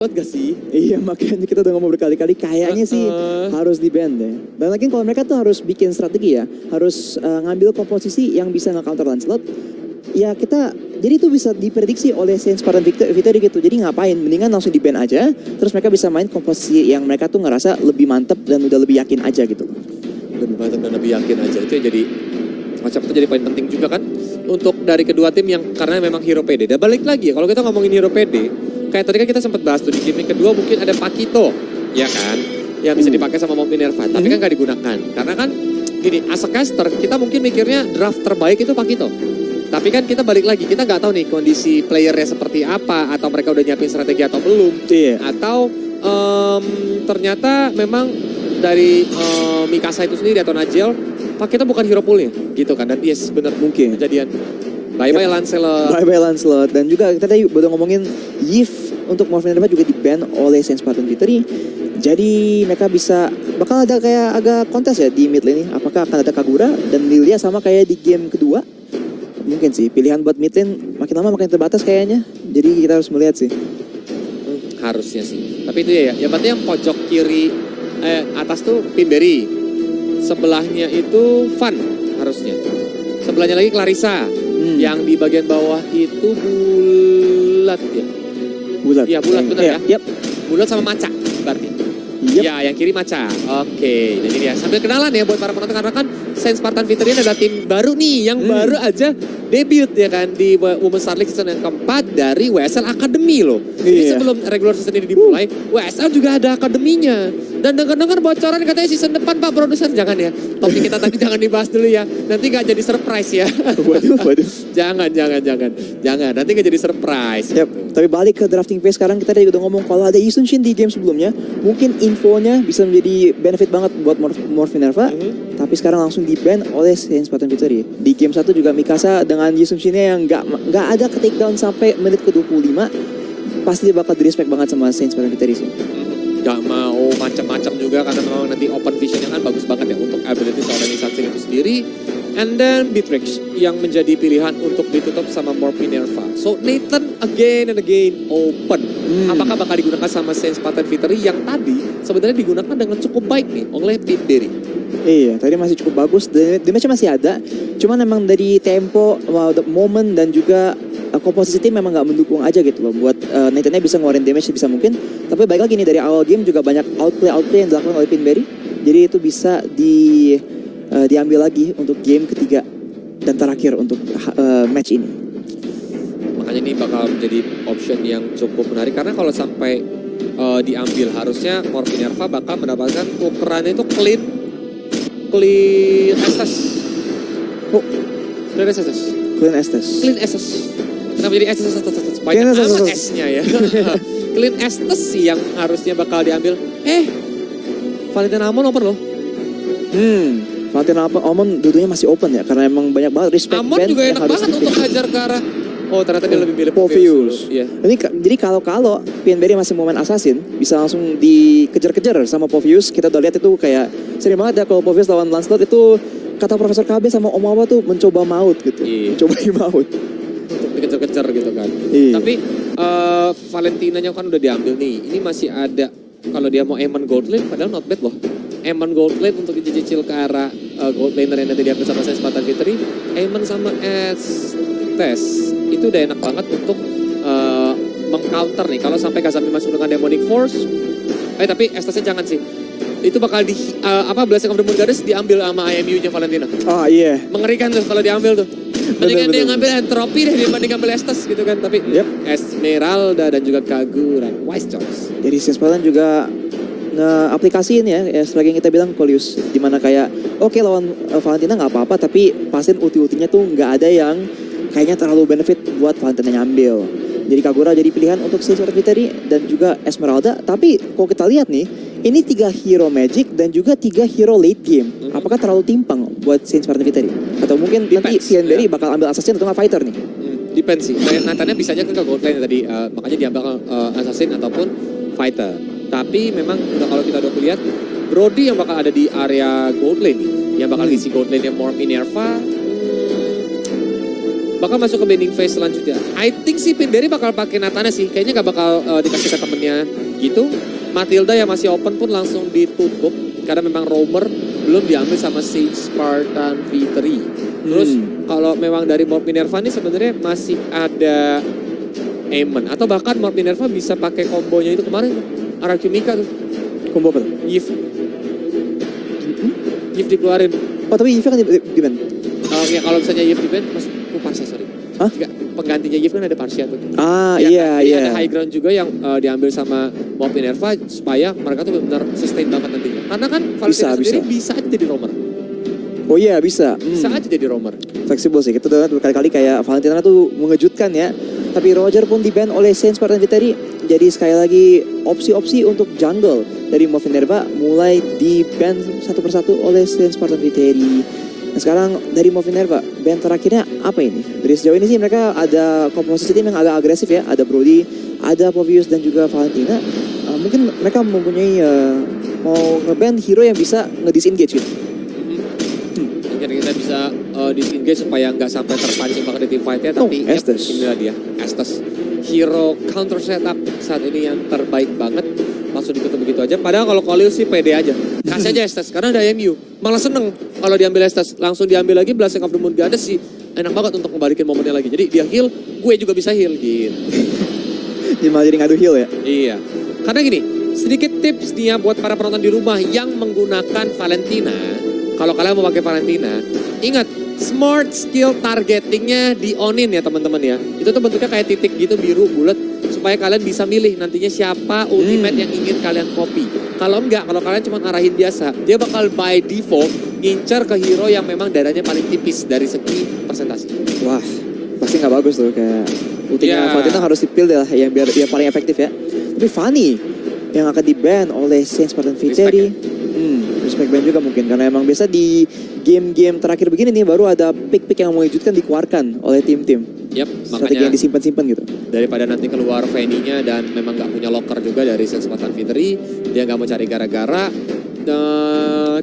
Gak sih? Iya, makanya kita udah ngomong berkali-kali kayaknya sih harus di-ban deh. Dan lagi kalau mereka tuh harus bikin strategi ya, harus ngambil komposisi yang bisa nge-counter Lancelot. Ya kita, jadi itu bisa diprediksi oleh Saint Spartan Victory gitu. Jadi ngapain, mendingan langsung di-ban aja, terus mereka bisa main komposisi yang mereka tuh ngerasa lebih mantep dan udah lebih yakin aja gitu. Lebih mantap dan lebih yakin aja, itu jadi macam itu jadi poin penting juga kan untuk dari kedua tim yang karena memang hero PD. Dan balik lagi ya, kalau kita ngomongin hero PD, kayak tadi kan kita sempat bahas tuh di game kedua mungkin ada Pakito, ya kan, yang bisa dipakai sama Mount Minerva, tapi kan nggak digunakan karena kan gini, as a caster kita mungkin mikirnya draft terbaik itu Pakito. Tapi kan kita balik lagi, kita nggak tahu nih kondisi playernya seperti apa, atau mereka udah nyiapin strategi atau belum, atau ternyata memang dari Mikasa itu sendiri atau Najel, Pakito bukan hero poolnya gitu kan, dan yes bener mungkin kejadian. Bye-bye Lancelot. Bye-bye Lancelot. Dan juga kita tadi baru ngomongin Yves untuk Mount Minerva juga di-ban oleh Saint Spartan Victory. Jadi mereka bakal ada kayak agak kontes ya di mid lane ini. Apakah akan ada Kagura dan Lilia sama kayak di game kedua? Mungkin sih, pilihan buat mid lane makin lama makin terbatas kayaknya. Jadi kita harus melihat sih. Harusnya sih. Tapi itu ya berarti yang pojok kiri atas tuh Pinberry. Sebelahnya itu Van harusnya. Sebelahnya lagi Clarissa. Yang di bagian bawah itu bulat ya. Bulat. Iya bulat benar ya. Yep. Bulat sama Maca berarti. Yep. Ya yang kiri Maca. Oke, jadi dia sambil kenalan ya buat para penonton karena kan Saint Spartan Victory adalah tim baru nih yang baru aja debut ya kan di Women's Star League season yang keempat dari WSL Academy loh. Jadi sebelum regular season ini dimulai, WSL juga ada akademinya. Dan dengar-dengar bocoran katanya season depan Pak produser, jangan ya. Topik kita tadi jangan dibahas dulu ya. Nanti nggak jadi surprise ya. Waduh. Jangan. Nanti nggak jadi surprise. Yep. Tapi balik ke drafting phase sekarang, kita tadi udah ngomong kalau ada Yi Sun-shin di game sebelumnya, mungkin infonya bisa menjadi benefit banget buat Mount Minerva. Tapi sekarang langsung di-ban oleh Saint Spartan Victory. Di game 1 juga Mikasa dengan Yi Sun-shin-nya yang nggak ada ke takedown sampai menit ke-25, pasti dia bakal di-respect banget sama Saint Spartan Victory sih. Gak mau macam-macam juga karena memang nanti open vision-nya kan bagus banget ya untuk ability seorang Sansing itu sendiri. And then Beatrix yang menjadi pilihan untuk ditutup sama Mount Minerva. So Nathan again and again open. Apakah bakal digunakan sama Saint Spartan Victory yang tadi sebenarnya digunakan dengan cukup baik nih oleh Pinberry. Iya, tadi masih cukup bagus. Damage masih ada. Cuman memang dari tempo, momen dan juga komposisi tim memang nggak mendukung aja gitu loh. Buat Nathan-nya bisa ngeluarin damage sebisa mungkin. Tapi baik lagi nih dari awal game juga banyak outplay yang dilakukan oleh Pinberry. Jadi itu bisa diambil lagi untuk game ketiga dan terakhir untuk match ini. Makanya ini bakal menjadi option yang cukup menarik karena kalau sampai diambil harusnya Mount Minerva bakal mendapatkan tukerannya itu clean Estes. Clean Estes. Kenapa jadi Estes? Banyak amat S-nya ya. Clean Estes sih yang harusnya bakal diambil. Valentina Amon open loh. Valentina Amon dulunya masih open ya, karena emang banyak banget respect Amon juga enak banget untuk hajar ke arah. Oh ternyata dia lebih milih Pophius. Iya. Jadi kalau Pinberry masih mau main assassin, bisa langsung dikejar-kejar sama Pophius. Kita udah lihat itu kayak sering banget ya kalau Pophius lawan Lancelot itu kata Profesor KB sama Om Awa tuh mencoba maut gitu. Mencoba maut. Untuk dikejar-kejar gitu kan. Tapi Valentinanya kan udah diambil nih. Ini masih ada kalau dia mau Eamon Goldlane padahal not bad loh. Eamon Goldlane untuk dicicil ke arah gold laner yang nanti diambil sama Saint Spartan Victory. Eamon sama Estes itu udah enak banget untuk meng-counter nih. Kalau sampai Kazami masuk dengan Demonic Force. Tapi Estesnya jangan sih. Itu bakal Blessing of the Moon Goddess diambil sama IMU-nya Valentina. Oh iya. Mengerikan tuh kalau diambil tuh. Mendingan dia ngambil Entropy deh dibanding ngambil Estes gitu kan. Tapi Esmeralda dan juga Kagura. Wise choice. Jadi Saint Spartan juga aplikasiin ya sebagai yang kita bilang Coleus, dimana kayak oke, lawan Valentina nggak apa-apa, tapi pastiin ulti-ultinya tuh nggak ada yang kayaknya terlalu benefit buat Valentina nyambil. Jadi Kagura jadi pilihan untuk Saint Spartan Victory dan juga Esmeralda. Tapi kalau kita lihat nih, ini 3 hero Magic dan juga 3 hero late game. Apakah terlalu timpang buat Saint Spartan Victory? Atau mungkin nanti Pinberry bakal ambil assassin atau nggak fighter nih? Depends sih. Nathannya bisa aja kan ke gold lane tadi, makanya diambil assassin ataupun fighter. Tapi memang kalau kita udah lihat Brody yang bakal ada di area gold lane nih, yang bakal isi gold lane yang Mount Minerva. bakal masuk ke banning phase selanjutnya. I think sih Pinberry bakal pakai Natana sih. Kayaknya nggak bakal dikasih ke temennya gitu. Matilda yang masih open pun langsung ditutup. Karena memang Roamer belum diambil sama Sage Spartan V3. Terus kalau memang dari Morph Minerva nih sebenarnya masih ada Aemon. Atau bahkan Morph Minerva bisa pakai kombonya itu kemarin. Araki Mika tuh. Combo apa tuh? Yif. Yif dikeluarin. Oh tapi Yves kan di ban. Ya kalau misalnya Yif di ban, Parsia sorry. Hah? Penggantinya Yif kan ada Parsia tuh. Ah Ya, iya. ada high ground juga yang diambil sama Morph Minerva supaya mereka tuh benar sustain banget nantinya. Karena kan Valentina sendiri bisa aja jadi roamer. Oh iya bisa. Bisa aja jadi roamer. Fleksibel sih. Kita udah berkali-kali kayak Valentina tuh mengejutkan ya. Tapi Roger pun di-ban oleh Saint Spartan Viteri. Jadi sekali lagi opsi-opsi untuk jungle dari Morph Minerva mulai di-ban satu persatu oleh Saint Spartan Viteri. Nah sekarang dari Morph Minerva, ban terakhirnya apa ini? Dari sejauh ini sih mereka ada komposisi tim yang agak agresif ya. Ada Brody, ada Povius dan juga Valentina. Mungkin mereka mempunyai mau nge-ban hero yang bisa nge-disengage gitu. Mungkin kita bisa disengage supaya nggak sampai terpancing banget di team fight-nya. Tapi Estes. inilah dia, Estes. Hero counter setup saat ini yang terbaik banget. Langsung ditutup begitu aja. Padahal kalau Kolius sih pede aja. Kasih aja Estes, karena ada MU. Malah seneng kalau diambil Estes. Langsung diambil lagi Blessing of the Moon Goddess sih. Enak banget untuk membalikin momennya lagi. Jadi dia heal, gue juga bisa heal gitu. Malah jadi ngadu heal ya? Iya. Karena gini, sedikit tips nih ya buat para penonton di rumah yang menggunakan Valentina. Kalau kalian mau pakai Valentina, ingat smart skill targetingnya di on-in ya teman-teman ya. Itu tuh bentuknya kayak titik gitu biru bulat supaya kalian bisa milih nantinya siapa ultimate yang ingin kalian copy. Kalau enggak, kalau kalian cuma arahin biasa, dia bakal by default ngincar ke hero yang memang darahnya paling tipis dari segi persentase. Wah, pasti nggak bagus tuh kayak ultinya Yeah. Valentina harus dipilih lah yang biar yang paling efektif ya. Tapi Fanny yang akan di-ban oleh Saint Spartan Viteri. Respect ban juga mungkin karena emang biasa di game-game terakhir begini nih baru ada pick-pick yang mengejutkan dikeluarkan oleh tim-tim. Yap, Strategi makanya yang disimpan-simpan gitu. daripada nanti keluar Fanny-nya dan memang nggak punya locker juga dari Saint Spartan Victory, dia nggak mau cari gara-gara.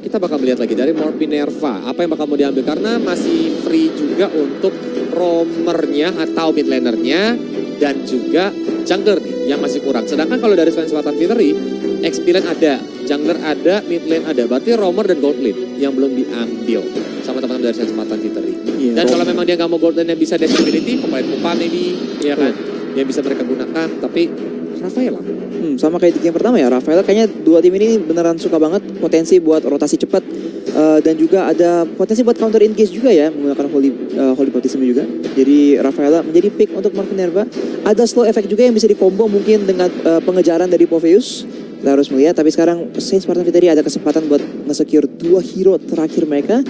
Kita bakal melihat lagi dari Morph Minerva apa yang bakal mau diambil karena masih free juga untuk roamernya atau mid lanernya dan juga jungler nih yang masih kurang. Sedangkan kalau dari Saint Spartan Victory, experience ada, jungler ada, mid lane ada. Berarti roamer dan gold lane yang belum diambil sama teman-teman dari Saint Spartan Victory. Iya, Dan kalau memang dia nggak mau gold lane yang bisa dexability, pemain Pupa maybe, ya kan, yang bisa mereka gunakan. Tapi Rafaela. Sama kayak di game pertama ya, Rafaela kayaknya dua tim ini beneran suka banget potensi buat rotasi cepat dan juga ada potensi buat counter engage juga ya menggunakan Holy Baptism juga. Jadi Rafaela menjadi pick untuk Morph Minerva. Ada slow effect juga yang bisa dikombo mungkin dengan pengejaran dari Poveus. Kita harus melihat, tapi sekarang Saint Spartan Victory ada kesempatan buat nge-secure 2 hero terakhir mereka.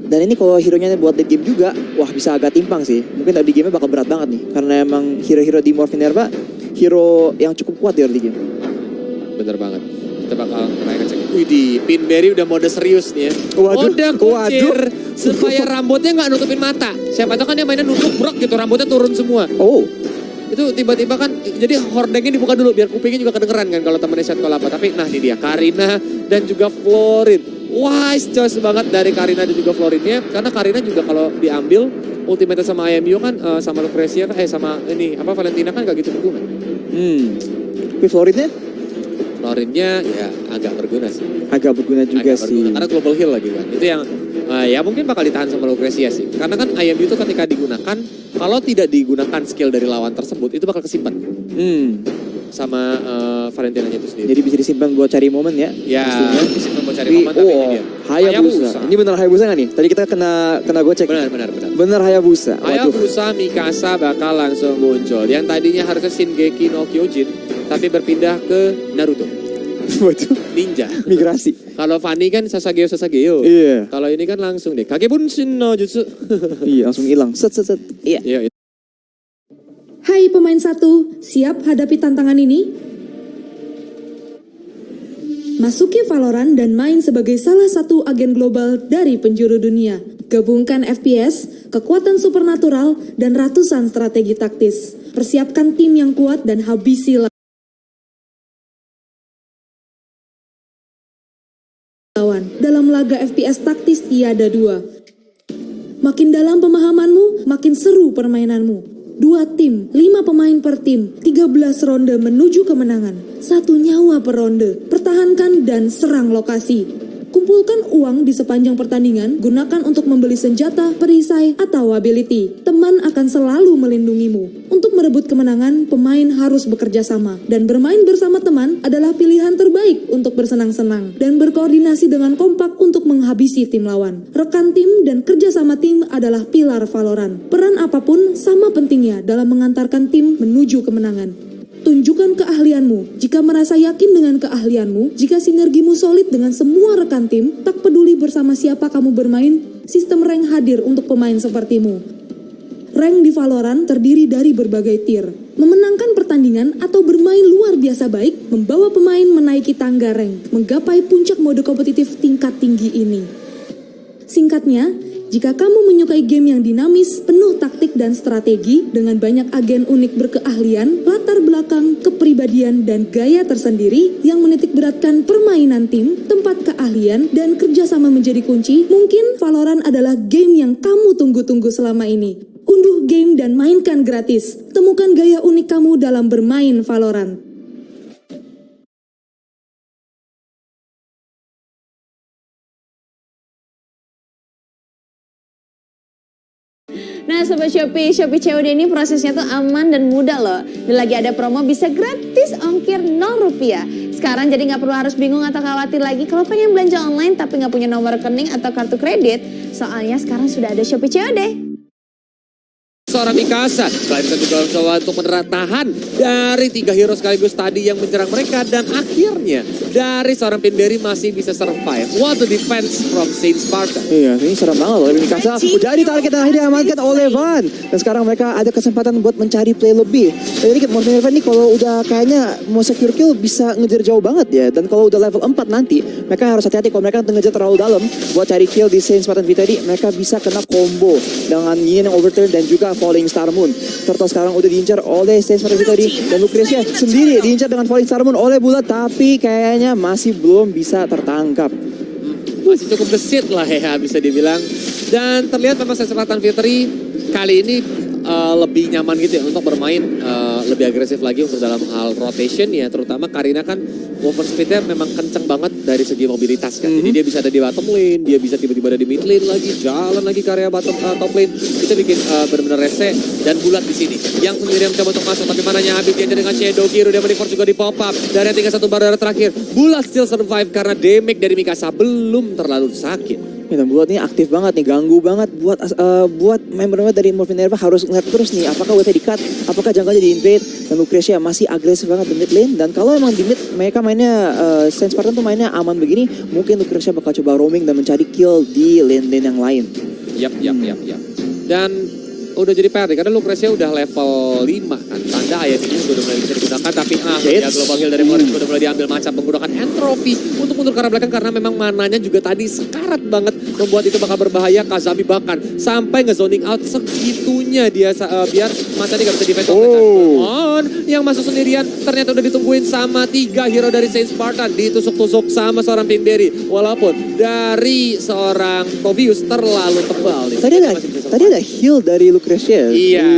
Dan ini kalau hero-nya buat late game juga, wah bisa agak timpang sih. Mungkin di game-nya bakal berat banget nih. Karena emang hero-hero di Morph Minerva, hero yang cukup kuat di early game. Bener banget. Kita bakal mereka cek. Widih, Pinberry udah mode serius nih ya. Waduh, Mode kuncir waduh. supaya rambutnya nggak nutupin mata. Siapa tahu kan dia mainnya nutup brok gitu, rambutnya turun semua. Oh, Itu tiba-tiba kan, jadi hordengnya dibuka dulu biar kupingnya juga kedengeran kan kalau temennya shot call apa. Tapi nah ini dia, Karina dan juga Florin. Wise choice banget dari Karina dan juga Florinnya. Karena Karina juga kalau diambil, ultimate sama IMU kan sama Lucrecia, sama ini, apa Valentina kan gak gitu berguna. tapi Florinnya Florinnya ya agak berguna sih. agak berguna juga Agak sih. berguna, karena global heal lagi kan. Itu yang ya mungkin bakal ditahan sama Lucrecia sih. Karena kan IMU itu ketika digunakan, kalau tidak digunakan skill dari lawan tersebut, itu bakal kesimpan sama Valentinanya itu sendiri. Jadi bisa disimpan buat cari momen ya. Ya, pastinya. disimpan buat cari Tapi, momen, tapi ini dia. Hayabusa. Ini bener Hayabusa nggak nih? Tadi kita kena gocek. Benar. Bener Hayabusa. Waduh. Hayabusa Mikasa bakal langsung muncul. Yang tadinya harusnya Shingeki no Kyojin, tapi berpindah ke Naruto. Waduh. Ninja. Migrasi. Kalau Fanny kan Sasageo. Iya. Kalau ini kan langsung deh. Kagebunshin no Jutsu. Iya, langsung hilang. Set. Iya. Iya. Hai pemain satu, siap hadapi tantangan ini? Masuki Valorant dan main sebagai salah satu agen global dari penjuru dunia. Gabungkan FPS, kekuatan supernatural, dan ratusan strategi taktis. Persiapkan tim yang kuat dan habisi lawan. Dalam laga FPS taktis tiada dua. Makin dalam pemahamanmu, makin seru permainanmu. 2 tim, 5 pemain per tim, 13 ronde menuju kemenangan. 1 nyawa per ronde. Pertahankan dan serang lokasi. Kumpulkan uang di sepanjang pertandingan, gunakan untuk membeli senjata, perisai, atau ability. Teman akan selalu melindungimu. Untuk merebut kemenangan, pemain harus bekerja sama. Dan bermain bersama teman adalah pilihan terbaik untuk bersenang-senang. Dan berkoordinasi dengan kompak untuk menghabisi tim lawan. Rekan tim dan kerjasama tim adalah pilar Valorant. Peran apapun sama pentingnya dalam mengantarkan tim menuju kemenangan. Tunjukkan keahlianmu. Jika merasa yakin dengan keahlianmu, jika sinergimu solid dengan semua rekan tim, tak peduli bersama siapa kamu bermain, sistem rank hadir untuk pemain sepertimu. Rank di Valorant terdiri dari berbagai tier. Memenangkan pertandingan atau bermain luar biasa baik, membawa pemain menaiki tangga rank, menggapai puncak mode kompetitif tingkat tinggi ini. Singkatnya, jika kamu menyukai game yang dinamis, penuh taktik dan strategi, dengan banyak agen unik berkeahlian, latar belakang, kepribadian, dan gaya tersendiri yang menitik beratkan permainan tim, tempat keahlian, dan kerjasama menjadi kunci, mungkin Valorant adalah game yang kamu tunggu-tunggu selama ini. Unduh game dan mainkan gratis. Temukan gaya unik kamu dalam bermain Valorant. Nah Sobat Shopee COD ini prosesnya tuh aman dan mudah loh. Dan lagi ada promo bisa gratis ongkir 0 rupiah. Sekarang jadi nggak perlu harus bingung atau khawatir lagi kalau pengen belanja online tapi nggak punya nomor rekening atau kartu kredit. Soalnya sekarang sudah ada Shopee COD. Seorang Mikasa, selain itu juga coba untuk tahan dari 3 hero sekaligus tadi yang menyerang mereka. Dan akhirnya dari seorang Pinberry masih bisa survive. What a defense from Saint Spartan. Iya, ini serem banget loh. Mikasa udah target terakhir diamankan oleh Van. Dan sekarang mereka ada kesempatan buat mencari play lebih. Jadi Morphin Irvan ini kalau udah kayaknya mau secure kill bisa ngejar jauh banget ya. Dan kalau udah level 4 nanti, mereka harus hati-hati kalau mereka ngejar terlalu dalam buat cari kill di Saint Spartan Vitality. Mereka bisa kena combo dengan Yin yang overturn dan juga Falling Star Moon. Turtle sekarang udah diincar oleh Saint Spartan Vitality. Dan Lucrecia sendiri diincar dengan Falling Star Moon oleh Bulat. Tapi kayaknya masih belum bisa tertangkap. Masih cukup gesit lah ya bisa dibilang. Dan terlihat memang Saint Spartan Victory kali ini lebih nyaman gitu ya untuk bermain lebih agresif lagi untuk dalam hal rotation ya. Terutama Karina kan movement speednya memang kenceng banget dari segi mobilitas kan. Jadi dia bisa ada di bottom lane, dia bisa tiba-tiba ada di mid lane lagi, jalan lagi ke area bottom top lane. Kita bikin benar-benar rese dan Bulat di sini. Yang sendiri mencoba untuk masuk tapi mananya habis dia dengan Shadow Kiru dan Manifold juga di pop up. Dari tinggal 1 barrier terakhir, Bulat still survive karena damage dari Mikasa belum terlalu sakit. Ya, dan Bulat ini aktif banget nih, ganggu banget buat member-member dari Morphin Irvan harus ngeliat terus nih apakah WP di cut, apakah junglernya di invade. Dan Lucrecia masih agresif banget di mid lane. Dan kalau emang di mid mereka mainnya Saint Spartan tuh mainnya aman begini, mungkin Lucrecia bakal coba roaming dan mencari kill di lane-lane yang lain. Yap. Dan udah jadi PR karena Lucrecia udah level 5 kan. Tanda ayat ini udah mulai bisa digunakan tapi ya global heal dari Moritz udah mulai diambil macam menggunakan entropy untuk mundur ke arah belakang karena memang mananya juga tadi sekarat banget membuat itu bakal berbahaya. Kazami bahkan sampai nge-zoning out segitunya dia biar matanya gak bisa defend on yang masuk sendirian ternyata udah ditungguin sama 3 hero dari Saint Spartan, ditusuk-tusuk sama seorang Pinberry walaupun dari seorang Tobius terlalu tebal nih. Tadi ada heal dari Lucrecia. Iya.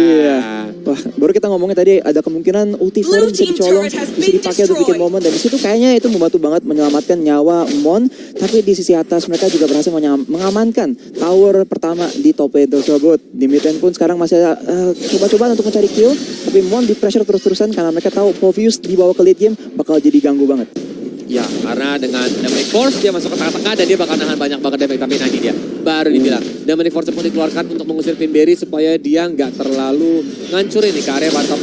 Wah, baru kita ngomongin tadi ada kemungkinan ulti Forum bisa dicolong, bisa dipakai untuk bikin momen. Dan disitu kayaknya itu membantu banget menyelamatkan nyawa Mon. Tapi di sisi atas mereka juga berhasil mengamankan tower pertama di top lane tersebut. Di mid lane pun sekarang masih ada coba-coba untuk mencari kill. Tapi Mon di pressure terus-terusan karena mereka tahu Povius dibawa ke late game bakal jadi ganggu banget. Ya, karena dengan Damage Force dia masuk ke tengah-tengah dan dia bakal nahan banyak banget damage. Tapi nanti dia baru dibilang Damage Force pun dikeluarkan untuk mengusir Pinberry supaya dia nggak terlalu ngancurin nih ke area bottom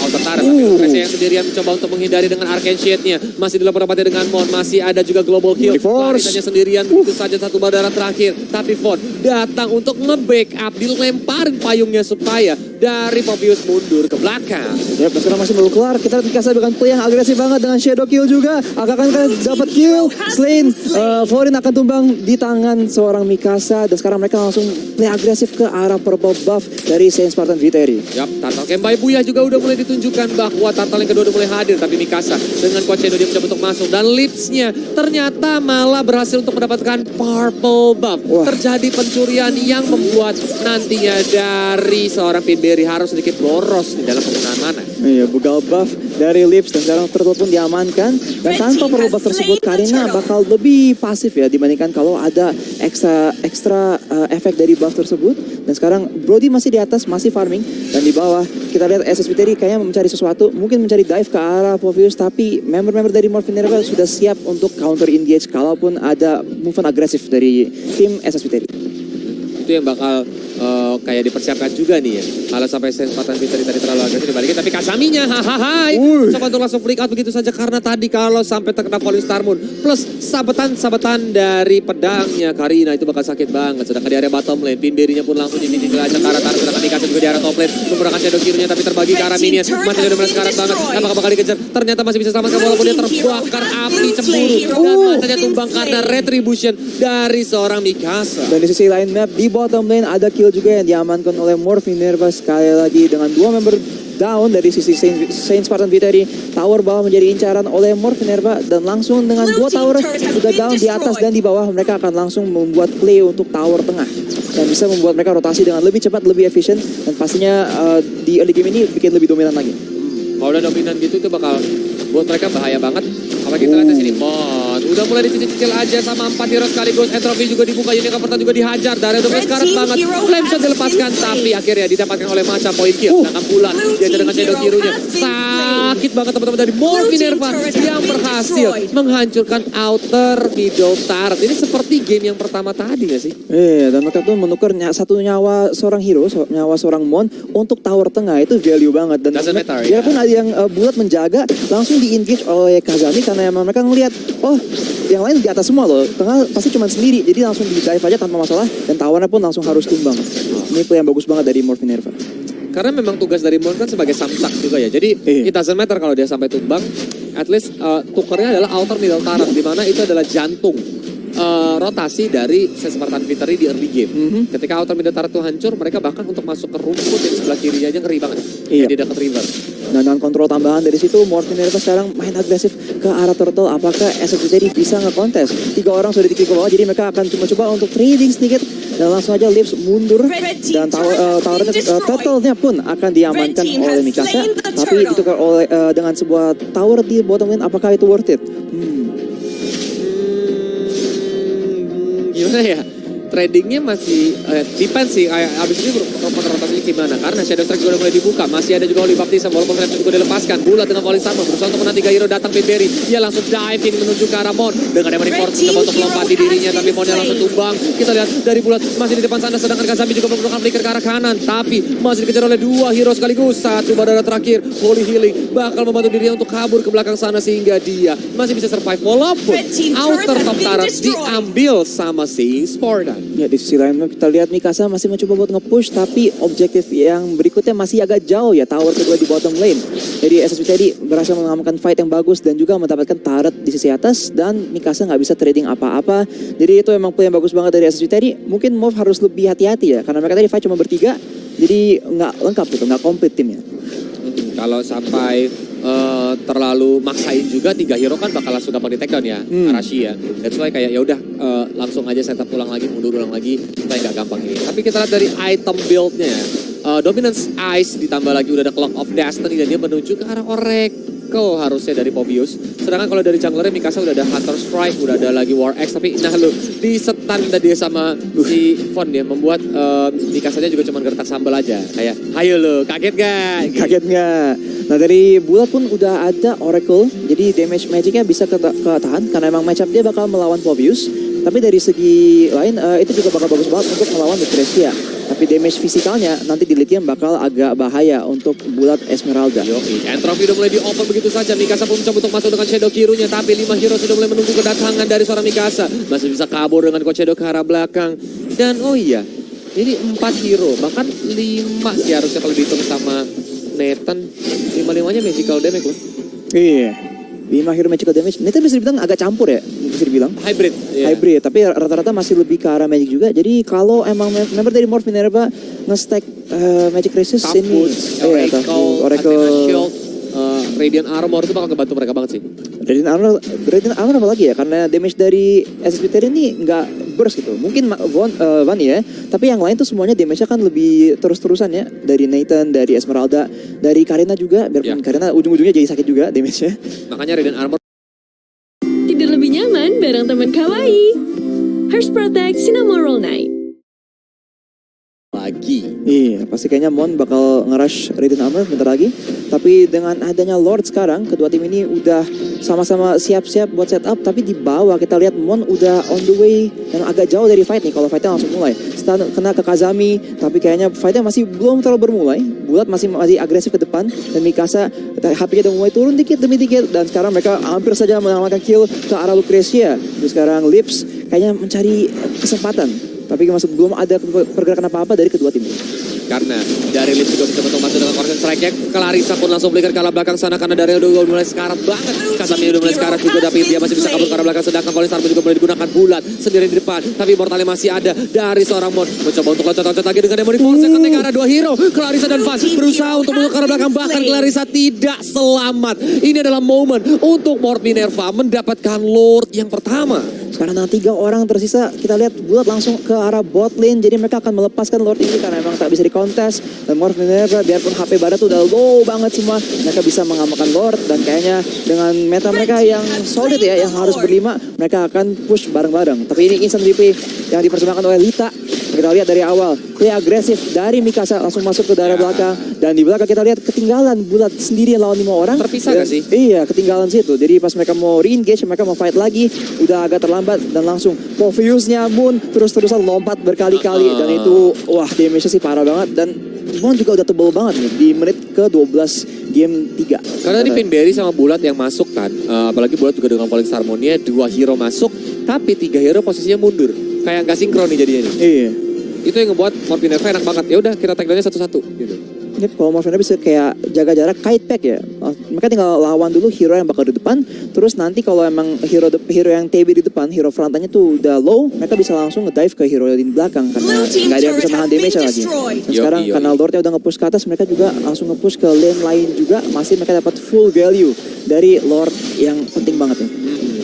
outer turret. Tapi Lucrecia yang sendirian mencoba untuk menghindari dengan Arcane Shade-nya. Masih dilakukan rapatnya dengan Mon, masih ada juga Global Kill. Larisanya sendirian begitu saja 1 barrier terakhir. Tapi Von datang untuk nge-backup, dilemparin payungnya supaya dari Povius mundur ke belakang. Ya, sekarang masih belum keluar. Kita dikasih dengan play yang agresif banget dengan Shadow Kill juga. Akan dapat kill. Slain Florin akan tumbang di tangan seorang Mikasa. Mikasa, dan sekarang mereka langsung play agresif ke arah purple buff dari Saint Spartan Viteri. Yap, Turtle Camp by Buyah juga udah mulai ditunjukkan bahwa Turtle yang kedua udah mulai hadir. Tapi Mikasa dengan Kocedo dia mencoba untuk masuk. Dan Lipsnya ternyata malah berhasil untuk mendapatkan purple buff. Wah. Terjadi pencurian yang membuat nantinya dari seorang Pinberry harus sedikit boros di dalam penggunaan mana. Iya, begal buff dari Lips dan sekarang Turtle pun diamankan. Dan tanpa purple buff tersebut, Karina bakal lebih pasif ya dibandingkan kalau ada ekstra efek dari buff tersebut. Dan sekarang Brody masih di atas, masih farming. Dan di bawah kita lihat SS Viteri kayaknya mencari sesuatu, mungkin mencari dive ke arah Povius, tapi member-member dari Morphin Minerva sudah siap untuk counter engage kalaupun ada movement agresif dari tim SS Viteri. Itu yang bakal kayak dipersiapkan juga nih ya. Kalau sampai Saint Spartan Viteri tadi terlalu agresif dibalikin, tapi Kasaminya hahaha coba untuk langsung flick out begitu saja karena tadi kalau sampai terkena Falling Star Moon plus sabetan dari pedangnya Karina itu bakal sakit banget. Sedangkan di area bottom lane Pinberry-nya pun langsung dicicil aja ke arah Taruh, sedangkan Mikasa juga di area top lane menggunakan Shadow Kirunya tapi terbagi ke arah minion. Masih ada benar sekarat banget. Apakah bakal dikejar? Ternyata masih bisa selamatkan walaupun dia terbakar api cemburu dan matanya tumbang karena retribution dari seorang Mikasa. Dan di sisi lain map, di bottom lane ada kill juga yang diamankan oleh Morphin Minerva sekali lagi dengan 2 member down dari sisi Saint Spartan Viteri. Tower bawah menjadi incaran oleh Morphin Minerva dan langsung dengan 2 tower sudah down di atas dan di bawah mereka akan langsung membuat play untuk tower tengah dan bisa membuat mereka rotasi dengan lebih cepat, lebih efisien dan pastinya di early game ini bikin lebih dominan lagi. Kalau udah dominan gitu itu bakal buat mereka bahaya banget. Apalagi kita lihat di sini, Mon udah mulai dicicil aja sama 4 hero sekaligus. Entropy juga dibuka, Unicorn pertama juga dihajar. Dari udah mulai sekarat banget. Flame shot dilepaskan, tapi akhirnya didapatkan oleh Macha point kill. Dengan bulan, dia dengan Shadow Kirunya. Sakit banget teman-teman dari Morphin Minerva yang berhasil menghancurkan outer middle turret. Ini seperti game yang pertama tadi gak sih? Dan mereka tuh menukar satu nyawa seorang hero, nyawa seorang Mon untuk tower tengah itu value banget. Dan Doesn't matter, biarpun ada yang bulat menjaga, langsung di-engage oleh Kazami karena emang mereka ngelihat, oh yang lain di atas semua loh, tengah pasti cuma sendiri, jadi langsung di-dive aja tanpa masalah dan towernya pun langsung harus tumbang. Ini play yang bagus banget dari Morphin Minerva. Karena memang tugas dari Mon kan sebagai samsak juga ya. Jadi it doesn't matter kalau dia sampai tumbang. At least tukernya adalah outer middle turret. Dimana itu adalah jantung rotasi dari Saint Spartan Viteri di early game. Ketika outer middle turret itu hancur, mereka bahkan untuk masuk ke rumput yang sebelah kirinya aja ngeri banget. Iya. Di dekat river. Nah dengan kontrol tambahan dari situ, Morphin Minerva sekarang main agresif ke arah Turtle. Apakah SSJ bisa nge-contest? 3 orang sudah di ke bawah, jadi mereka akan coba untuk trading sedikit. Dan langsung aja Lips mundur dan Turtle-nya pun akan diamankan oleh Mikasa. Tapi ditukar oleh dengan sebuah tower di bottom lane, apakah itu worth it? Gimana ya? Tradingnya masih depends sih. Abis ini rotasinya gimana? Karena Shadow Strike juga udah mulai dibuka. Masih ada juga Holy Baptism walaupun Flame juga dilepaskan. Bulat dengan Falling Star Moon berusaha untuk menanti hero datang Pinberry. Dia langsung diving menuju ke arah Mon. Dengan Demonic Force mencoba untuk melompati dirinya tapi Monnya langsung tumbang. Kita lihat dari Bulat masih di depan sana sedangkan Kazami juga menggunakan flicker ke arah kanan. Tapi masih dikejar oleh 2 hero sekaligus. Satu badara terakhir Holy Healing bakal membantu dirinya untuk kabur ke belakang sana sehingga dia masih bisa survive walaupun outer top turret diambil sama Saint Spartan. Ya di sisi lain kita lihat Mikasa masih mencoba buat nge-push tapi objektif yang berikutnya masih agak jauh ya, tower kedua di bottom lane. Jadi SSB tadi berhasil mengamankan fight yang bagus dan juga mendapatkan turret di sisi atas dan Mikasa nggak bisa trading apa-apa. Jadi itu emang play yang bagus banget dari SSB tadi. Mungkin Move harus lebih hati-hati ya karena mereka tadi fight cuma bertiga, jadi nggak lengkap gitu, nggak komplit timnya. Kalau sampai terlalu maksain juga 3 hero kan bakal langsung gampang di take down ya, Arashi ya. That's why kayak ya udah langsung aja setup ulang lagi, mundur ulang lagi, supaya nggak gampang ini. Tapi kita lihat dari item build-nya ya. Dominance Ice ditambah lagi udah ada Clock of Destiny dan dia menuju ke arah Oracle harusnya dari Povius. Sedangkan kalau dari junglernya Mikasa udah ada Hunter Strike, udah ada lagi War Axe, tapi nah lu di setan dia sama si Von dia membuat Mikasanya juga cuma gertak sambal aja. Kayak, ayo lu, kaget gak? Kaget nggak? Nah dari Bulat pun udah ada Oracle, jadi damage magicnya bisa ketahan karena emang matchup dia bakal melawan Povius. Tapi dari segi lain itu juga bakal bagus banget untuk melawan Lucretia. Tapi damage fisikalnya nanti di late game bakal agak bahaya untuk Bulat Esmeralda. Entropy udah mulai di-open begitu saja. Mikasa pun mencoba untuk masuk dengan Shadow Kirunya. Tapi 5 hero sudah mulai menunggu kedatangan dari seorang Mikasa. Masih bisa kabur dengan Coach Shadow ke arah belakang. Dan oh iya, ini 4 hero. Bahkan 5 sih harusnya kalau dihitung sama Nathan. 5-5-nya magical damage loh. Iya. 5 hero magical damage. Ini bisa dibilang agak campur ya, bisa dibilang. Hybrid. Iya. Hybrid, tapi rata-rata masih lebih ke arah magic juga. Jadi kalau emang member dari Morph Minerva nge-stack magic resist ini, Oracle, Shield, Radiant Armor itu bakal ngebantu mereka banget sih. Radiant Armor apa lagi ya? Karena damage dari SSPT ini nggak burst gitu. Mungkin Van ya, tapi yang lain tuh semuanya damage-nya kan lebih terus-terusan ya. Dari Nathan, dari Esmeralda, dari Karina juga. Biarpun Karina ujung-ujungnya jadi sakit juga damage-nya. Makanya Radiant Armor Tidur lebih nyaman bareng teman kawaii. Hearst Protect Cinnamon Roll Night. lagi. Iya, pasti kayaknya Mon bakal nge-rush Radiant Armor bentar lagi. Tapi dengan adanya Lord sekarang, kedua tim ini udah sama-sama siap-siap buat setup. Tapi di bawah kita lihat Mon udah on the way yang agak jauh dari fight nih. Kalau fightnya langsung mulai. Stun kena ke Kazami, tapi kayaknya fightnya masih belum terlalu bermulai. Bulat masih agresif ke depan. Dan Mikasa HP-nya udah mulai turun dikit demi dikit. Dan sekarang mereka hampir saja mengamankan kill ke arah Lucrecia. Terus sekarang Lips kayaknya mencari kesempatan. Tapi masuk belum ada pergerakan apa-apa dari kedua tim. Karena dari Lips juga bisa membantu dengan Corsair Strike-nya. Clarissa pun langsung belikan ke arah belakang sana karena dari udah mulai sekarat banget. Kazami udah mulai sekarat juga, tapi dia masih bisa kabur ke arah belakang. Sedangkan Falling Star juga mulai digunakan bulat sendiri di depan. Tapi Mortalnya masih ada dari seorang Mon. Mencoba untuk loncat-loncat lagi dengan Demonic Force ke arah dua hero. Clarissa dan Van berusaha untuk menuju ke arah belakang. Bahkan Clarissa tidak selamat. Ini adalah momen untuk Morph Minerva mendapatkan Lord yang pertama. Sekarang 3 orang tersisa, kita lihat bulat langsung ke arah bot lane. Jadi mereka akan melepaskan Lord ini karena memang tak bisa dikontes. Dan Morph Minerva biarpun HP barat tuh udah low banget semua, mereka bisa mengamankan Lord. Dan kayaknya dengan meta mereka yang solid ya, yang harus berlima, mereka akan push bareng-bareng. Tapi ini instant replay yang dipersembahkan oleh Lita. Kita lihat dari awal, play agresif dari Mikasa langsung masuk ke daerah belakang. Dan di belakang kita lihat ketinggalan bulat sendiri lawan 5 orang. Terpisah gak sih? Iya, ketinggalan situ. Jadi pas mereka mau re-engage, mereka mau fight lagi, udah agak terlambat. Dan langsung Povius-nya Moon terus-terusan lompat berkali-kali. Dan itu, wah damage-nya sih parah banget. Dan Moon juga udah tebel banget nih di menit ke-12 game 3. Karena ini Pinberry sama Bulat yang masuk kan. Apalagi Bulat juga dengan Falling Star Moon-nya 2 hero masuk, tapi 3 hero posisinya mundur. Kayak gak sinkron nih jadinya nih. Iya. Itu yang ngebuat Morph Minerva enak banget. Ya udah kita take-down-nya satu-satu gitu. Yep, kalau Morph Minerva bisa kayak jaga jarak kite pack ya. Mereka tinggal lawan dulu hero yang bakal di depan. Terus nanti kalau emang hero yang TB di depan, hero frontanya tuh udah low, mereka bisa langsung nge-dive ke hero di belakang karena nggak ada yang bisa nahan damage lagi. Dan sekarang karena Lordnya udah nge-push ke atas, mereka juga langsung nge-push ke lane lain juga. Masih mereka dapat full value dari Lord yang penting banget ya.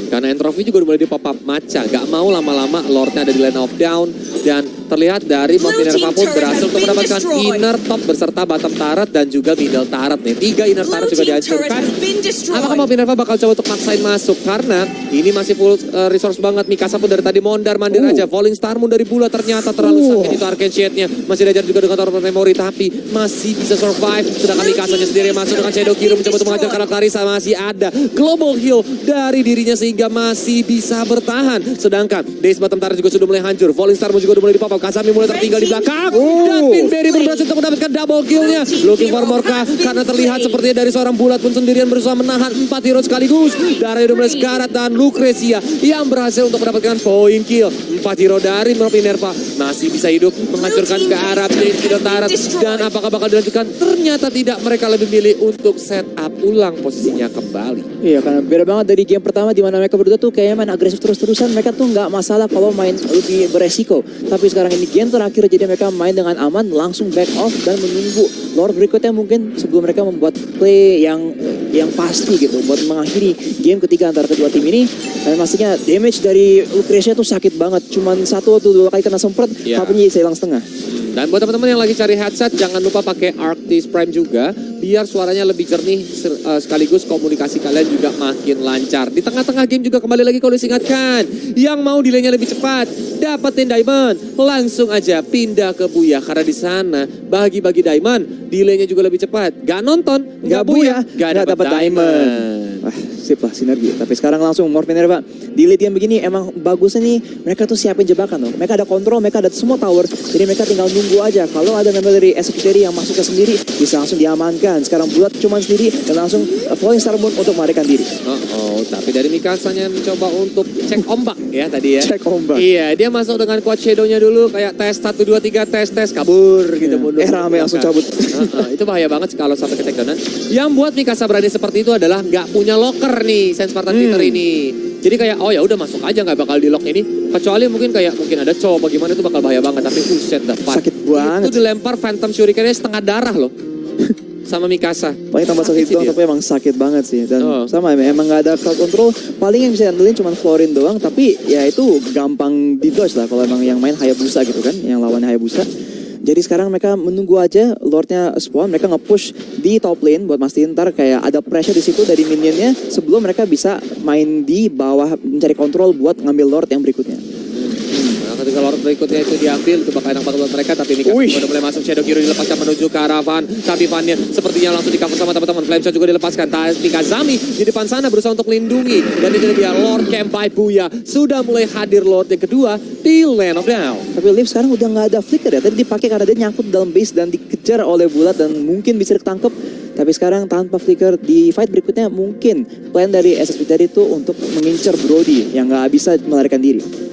Karena Entropy juga udah mulai di pop-up matcha. Gak mau lama-lama Lordnya ada di lane of down. Dan terlihat dari Morph Minerva pun berhasil untuk mendapatkan inner top beserta bottom turret dan juga middle turret nih. 3 inner turret juga dihancurkan. Apakah Morph Minerva bakal coba untuk maksain masuk? Karena ini masih full resource banget. Mikasa pun dari tadi mondar-mandir aja. Falling Star Moon dari Bulat ternyata terlalu sakit itu Arcane Shade-nya. Masih diajar juga dengan Torment Memory tapi masih bisa survive. Sedangkan Mikasanya sendiri masuk dengan Shadow Kiru mencoba untuk mengajar karena Clarissa masih ada global heal dari dirinya sehingga masih bisa bertahan. Sedangkan Daze bottom turret juga sudah mulai hancur. Falling Star Moon juga udah mulai dipapau. Kazami mulai tertinggal di belakang. Dan Pinberry pun berhasil untuk mendapatkan double kill-nya. Looking for Morka karena terlihat sepertinya dari seorang Bulat pun sendirian berusaha menahan 4 hero sekaligus. Dari udah mulai sekarat dan Lucrecia yang berhasil untuk mendapatkan point kill. 4 hero dari Morph Minerva masih bisa hidup menghancurkan ke arah Daze middle turret. Dan apakah bakal dilanjutkan? Ternyata tidak. Mereka lebih milih untuk set up ulang posisinya kembali. Iya, karena beda banget dari game pertama di mana mereka berdua tuh kayaknya main agresif terus-terusan. Mereka tuh nggak masalah kalau main lebih beresiko. Tapi sekarang ini game terakhir jadi mereka main dengan aman, langsung back off dan menunggu Lord berikutnya mungkin sebelum mereka membuat play yang pasti gitu buat mengakhiri game ketiga antara kedua tim ini. Dan pastinya damage dari Lucrecia tuh sakit banget. Cuman 1 atau 2 kali kena semprot, HP-nya jadi hilang setengah. Dan buat teman-teman yang lagi cari headset, jangan lupa pakai Arctis Prime juga, biar suaranya lebih jernih sekaligus komunikasi kalian juga makin lancar. Di tengah-tengah game juga kembali lagi kalau diingatkan, yang mau delay-nya lebih cepat, dapetin diamond, langsung aja pindah ke Buyah. Karena di sana bagi-bagi diamond, delay-nya juga lebih cepat. Gak nonton, gak Buyah, gak dapet diamond. Wah, sip lah sinergi. Tapi sekarang langsung Morph Minerva di lead yang begini emang bagusnya nih mereka tuh siapin jebakan loh. Mereka ada kontrol, mereka ada semua tower. Jadi mereka tinggal nunggu aja. Kalau ada member dari SFTR yang masuknya sendiri bisa langsung diamankan. dihentikan. Sekarang Bulat cuma sendiri dan langsung falling star moon untuk melarikan diri. Tapi dari Mikasanya mencoba untuk cek ombak ya tadi ya. Cek ombak. Iya, dia masuk dengan quad shadow-nya dulu kayak tes 1 2 3 tes kabur gitu mundur. Rame langsung cabut. Itu bahaya banget kalau sampai ke takedownan. Yang buat Mikasa berani seperti itu adalah nggak punya locker nih Saint Spartan Fighter ini. Jadi kayak ya udah masuk aja nggak bakal di lock ini. Kecuali mungkin ada cow bagaimana itu bakal bahaya banget. Tapi set the fuck. Sakit banget. Itu dilempar Phantom Shuriken-nya setengah darah loh. Sama Mikasa. Paling tambah sakit doang, tapi emang sakit banget sih. Dan sama emang gak ada crowd control. Paling yang bisa handlein cuma Florin doang, tapi ya itu gampang di dodge lah kalau emang yang main Hayabusa gitu kan, yang lawannya Hayabusa. Jadi sekarang mereka menunggu aja Lordnya spawn, mereka nge-push di top lane buat mastiin ntar kayak ada pressure di situ dari minionnya sebelum mereka bisa main di bawah mencari kontrol buat ngambil Lord yang berikutnya. Ketika Lord berikutnya itu diambil, itu bakal enak banget buat mereka. Tapi Mikasa udah mulai masuk, Shadow Kiru dilepaskan menuju ke arah Van. Tapi Van-nya sepertinya langsung di cover sama teman-teman. Flameshot juga dilepaskan. Tapi Kazami di depan sana berusaha untuk melindungi. Dan itu dia Lord Camp by Booyah. Sudah mulai hadir Lord yang kedua di Land of Down. Tapi Liv sekarang udah nggak ada flicker ya. Tadi dipakai karena dia nyangkut dalam base dan dikejar oleh Bulat dan mungkin bisa ditangkap. Tapi sekarang tanpa flicker di fight berikutnya mungkin plan dari SSB tadi itu untuk mengincar Brody yang nggak bisa melarikan diri.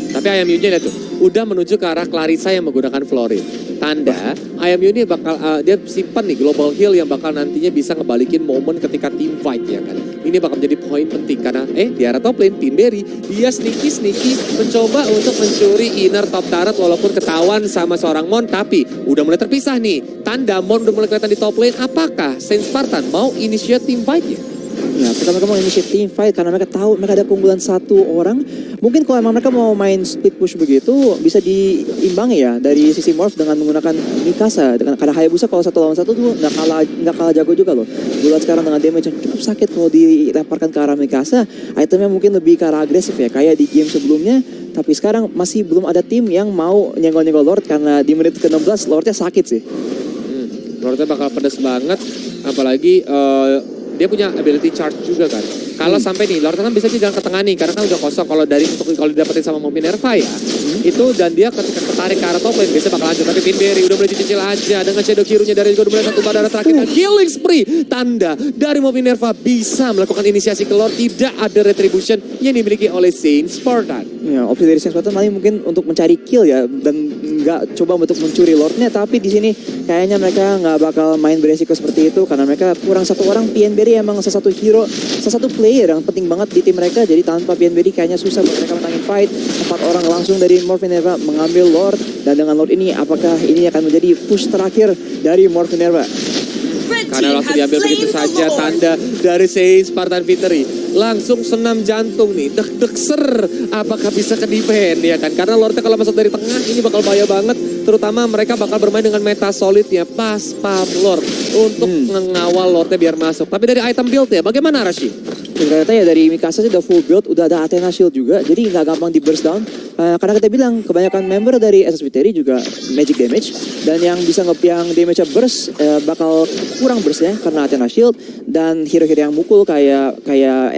Tapi Ayam Yunnya lihat tuh, udah menuju ke arah Clarissa yang menggunakan Florin. Tanda, Ayam Yun ini bakal, dia simpan nih Global Heal yang bakal nantinya bisa ngebalikin momen ketika team fight ya kan. Ini bakal menjadi poin penting karena di arah top lane, Pinberry, dia sneaky mencoba untuk mencuri inner top turret walaupun ketahuan sama seorang Mon. Tapi udah mulai terpisah nih, tanda Mon udah mulai kelihatan di top lane. Apakah Saint Spartan mau initiate team fight-nya? Ya, mereka mau initiate team fight karena mereka tahu mereka ada keunggulan satu orang. Mungkin kalau emang mereka mau main split push begitu bisa diimbangi ya dari sisi Morph dengan menggunakan Mikasa. Karena Hayabusa kalau 1 lawan 1 tuh nggak kalah jago juga loh. Bulat sekarang dengan damage yang cukup sakit kalau dilemparkan ke arah Mikasa, itemnya mungkin lebih ke arah agresif ya kayak di game sebelumnya. Tapi sekarang masih belum ada tim yang mau nyenggol-nyenggol Lord karena di menit ke-16 Lordnya sakit sih. Lordnya bakal pedas banget, apalagi dia punya ability charge juga kan. Kalau sampai nih, Lord kan bisa jalan ke tengah nih, karena kan udah kosong. Kalau didapetin sama Minerva ya, itu dan dia ketika ketarik ke arah top lane, biasanya bakal lanjut. Tapi Pinberry udah mulai dicicil aja dengan Shadow Kirunya dari juga udah mulai satu badara terakhir. Dan killing spree, tanda dari Minerva bisa melakukan inisiasi ke Lord. Tidak ada retribution yang dimiliki oleh Saint Spartan. Ya, opsi dari Saint Spartan paling mungkin untuk mencari kill ya, dan nggak coba untuk mencuri Lordnya. Tapi di sini kayaknya mereka nggak bakal main beresiko seperti itu karena mereka kurang satu orang. Pinberry emang salah satu hero, salah satu player yang penting banget di tim mereka. Jadi tanpa Pinberry kayaknya susah buat mereka menangin fight. 4 orang langsung dari Minerva mengambil Lord. Dan dengan Lord ini apakah ini akan menjadi push terakhir dari Minerva? Karena langsung diambil begitu saja tanda dari Saint Spartan Victory. Langsung senam jantung nih, deg-deg ser. Apakah bisa ke defend ya kan? Karena Lordnya kalau masuk dari tengah ini bakal bahaya banget. Terutama mereka bakal bermain dengan meta solidnya pas Lord untuk mengawal Lordnya biar masuk. Tapi dari item build ya, bagaimana Rashi? Ternyata ya dari Mikasa sih udah full build, udah ada Athena Shield juga, jadi nggak gampang di burst down. Karena kita bilang kebanyakan member dari SS Victory juga magic damage, dan yang bisa yang damage-nya burst bakal kurang burst ya karena Athena Shield. Dan hero-hero yang mukul kayak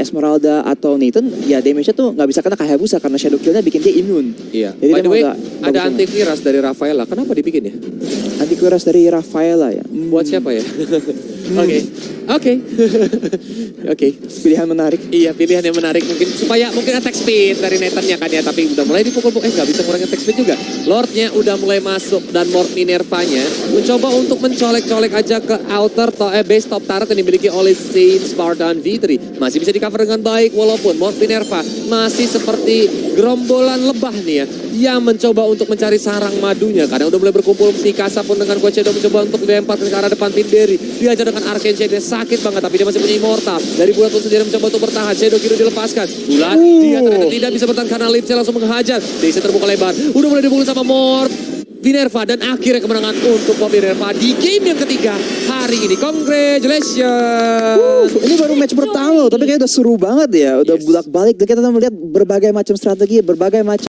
Esmeralda atau Nathan, ya damage-nya tuh nggak bisa kena kayak Hayabusa karena shadow kill-nya bikin dia immune. Iya. Jadi By the way, ada antivirus dari Rafaela. Kenapa dibikin ya? Antivirus dari Rafaela ya. Buat siapa ya? Oke. Pilihan menarik. Iya, pilihan yang menarik mungkin attack speed dari Nathan-nya kan ya, tapi udah mulai dipukul nggak bisa ngurangin attack speed juga. Lordnya udah mulai masuk dan Lord Minerva-nya mencoba untuk mencolek-colek aja ke outer base top turret yang dimiliki oleh Saint Spartan V3. Masih bisa di cover dengan baik walaupun Lord Minerva masih seperti gerombolan lebah nih ya yang mencoba untuk mencari sarang madunya karena udah mulai berkumpul. Mikasa pun dengan Quad Shadow mencoba untuk dilempar ke arah depan Pinberry. Diajar dengan Arcane Shade, sakit banget tapi dia masih punya Immortal. Dari Bulat pun sendiri mencoba untuk bertahan. Shadow Kiru dilepaskan. Bulat dia ternyata tidak bisa bertahan karena Lipsy langsung menghajar. Desi terbuka lebar. Udah mulai dipukul sama Minerva dan akhirnya kemenangan untuk Minerva di game yang ketiga hari ini. Congratulations. Ini baru match pertama tapi kayaknya udah seru banget ya. Udah bolak-balik dan kita melihat berbagai macam strategi, berbagai macam